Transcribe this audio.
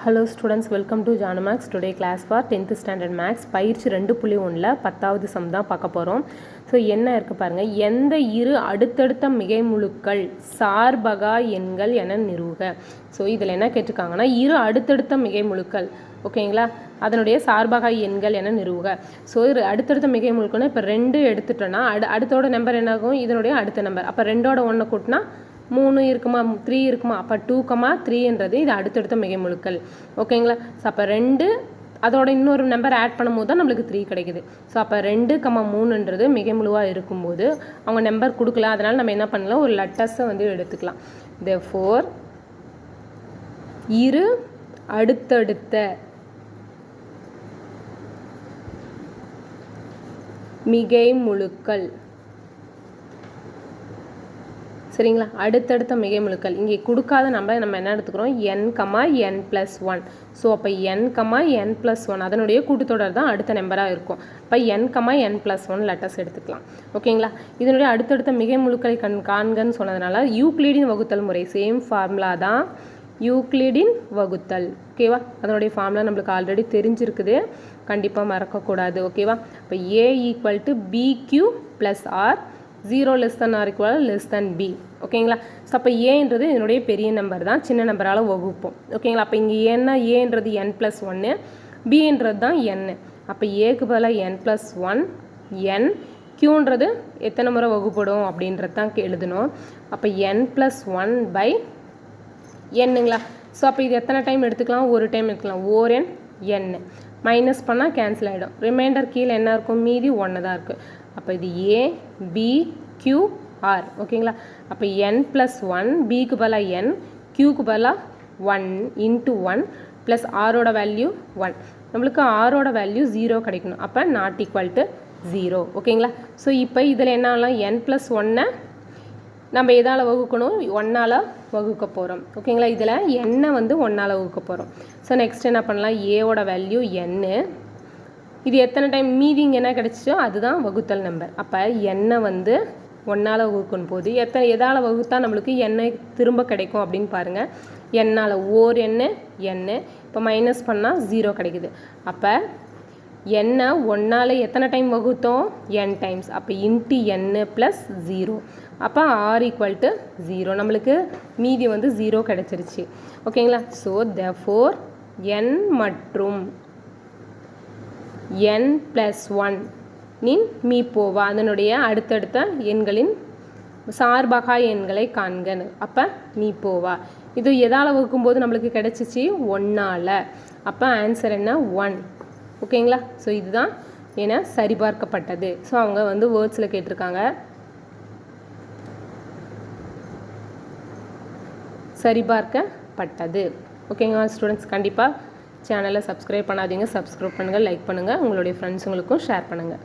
Hello students, welcome to Janu Max. Today class for 10th standard max பயிற்சி 2.1ல 10வது some தான் பார்க்க போறோம். ஸோ என்ன இருக்கு பாருங்க, எந்த இரு அடுத்தடுத்த மிகைமுழுக்கள் சார்பகா எண்கள் என நிறுவுக. ஸோ இதில் என்ன கேட்டிருக்காங்கன்னா, இரு அடுத்தடுத்த மிகைமுழுக்கள் ஓகேங்களா, அதனுடைய சார்பகா எண்கள் என நிறுவுக. ஸோ அடுத்தடுத்த மிகைமுழுக்கள்னா இப்போ 2 எடுத்துட்டோன்னா அடுத்தோட நம்பர் என்னாகும், இதனுடைய அடுத்த நம்பர். அப்போ 2ஓட 1 கூட்டினா 3 இருக்குமா, 3 இருக்குமா, அப்போ 2,3ன்றது இது அடுத்தடுத்த மிகைமுழுக்கள் ஓகேங்களா. ஸோ அப்போ 2 அதோட இன்னொரு நம்பர் ஆட் பண்ணும்போது தான் நம்மளுக்கு 3 கிடைக்குது. ஸோ அப்போ 2,3ன்றது மிகைமுழுவாக இருக்கும்போது அவங்க நம்பர் கொடுக்கல, அதனால் நம்ம என்ன பண்ணலாம், ஒரு லெட்டர்ஸை வந்து எடுத்துக்கலாம். therefore இரு அடுத்தடுத்த மிகைமுழுக்கள் சரிங்களா, அடுத்தடுத்த மிகைமுழுக்கள் இங்கே கொடுக்காத நம்ம என்ன எடுத்துக்கிறோம், n,n+1. ஸோ அப்போ n,n+1 அதனுடைய கூட்டுத்தொடர் தான் அடுத்த நம்பராக இருக்கும். இப்போ n,n+1 லெட்டர்ஸ் எடுத்துக்கலாம் ஓகேங்களா. இதனுடைய அடுத்தடுத்த மிகைமுழுக்களை காண்கன்னு சொன்னதுனால யூக்ளிடின் வகுத்தல் முறை, சேம் ஃபார்முலா தான் யூக்ளிடின் வகுத்தல் ஓகேவா. அதனுடைய ஃபார்முலா நம்மளுக்கு ஆல்ரெடி தெரிஞ்சிருக்குது, கண்டிப்பாக மறக்கக்கூடாது ஓகேவா. இப்போ a = bq + r 0 <= b ஓகேங்களா. ஸோ அப்போ ஏன்றது இதனுடைய பெரிய நம்பர் தான், சின்ன நம்பரால் வகுப்போம் ஓகேங்களா. அப்போ இங்கே ஏன்றது n+1, bன்றது தான் n. அப்போ ஏக்கு பதிலாக n+1, n, qன்றது எத்தனை முறை வகுப்படும் அப்படின்றது தான் எழுதணும். அப்போ n+1/nங்களா. ஸோ அப்போ இது எத்தனை டைம் எடுத்துக்கலாம், ஒரு டைம் எடுத்துக்கலாம். ஓரன் n மைனஸ் பண்ணால் கேன்சல் ஆகிடும், ரிமைண்டர் கீழே என்ன இருக்கும், மீதி 1 தான் இருக்குது. அப்போ இது a b q r ஓகேங்களா. அப்போ n+1, bக்கு பதிலாக n, qக்கு பதிலாக 1 × 1 ப்ளஸ் ஆரோட வேல்யூ 1. நம்மளுக்கு ஆரோட வேல்யூ 0 கிடைக்கணும், அப்போ ≠ 0 ஓகேங்களா. ஸோ இப்போ இதில் என்னலாம், n+1 நம்ம எதால் வகுக்கணும், 1ஆல் வகுக்க போகிறோம் ஓகேங்களா. இதில் n வந்து 1ஆல் வகுக்க போகிறோம். ஸோ நெக்ஸ்ட் என்ன பண்ணலாம், ஏவோட வேல்யூ n, இது எத்தனை டைம் மீதிங்க என்ன கிடச்சிச்சோ அதுதான் வகுத்தல் நம்பர். அப்போ n வந்து 1ஆல் வகுக்கும் போது எதால் வகுத்தா நம்மளுக்கு n திரும்ப கிடைக்கும் அப்படின்னு பாருங்கள். n-ஆல் ஓர் n, இப்போ மைனஸ் பண்ணால் 0 கிடைக்குது. அப்போ n 1ஆல் எத்தனை டைம் வகுத்தோம், n டைம்ஸ். அப்போ n+0, அப்போ r = 0, நம்மளுக்கு மீதி வந்து 0 கிடைச்சிருச்சு ஓகேங்களா. ஸோ therefore n மற்றும் n+1 இன் மீப்போவா, அதனுடைய அடுத்தடுத்த எண்களின் சார்பகா எண்களை காண்கன்னு. அப்போ மீப்போவா இது எதால் வகுக்கும்போது நம்மளுக்கு கிடைச்சிச்சு, 1ஆல். அப்போ ஆன்சர் என்ன, 1 ஓகேங்களா. ஸோ இதுதான் ஏன்னா சரிபார்க்கப்பட்டது. ஸோ அவங்க வந்து வேர்ட்ஸில் கேட்டிருக்காங்க, சரிபார்க்கப்பட்டது ஓகேங்களா. ஸ்டூடெண்ட்ஸ் கண்டிப்பாக சேனலை சப்ஸ்கிரைப் பண்ணாதீங்க, சப்ஸ்கிரைப் பண்ணுங்கள், லைக் பண்ணுங்கள், உங்களுடைய ஃப்ரெண்ட்ஸுங்களுக்கும் ஷேர் பண்ணுங்கள்.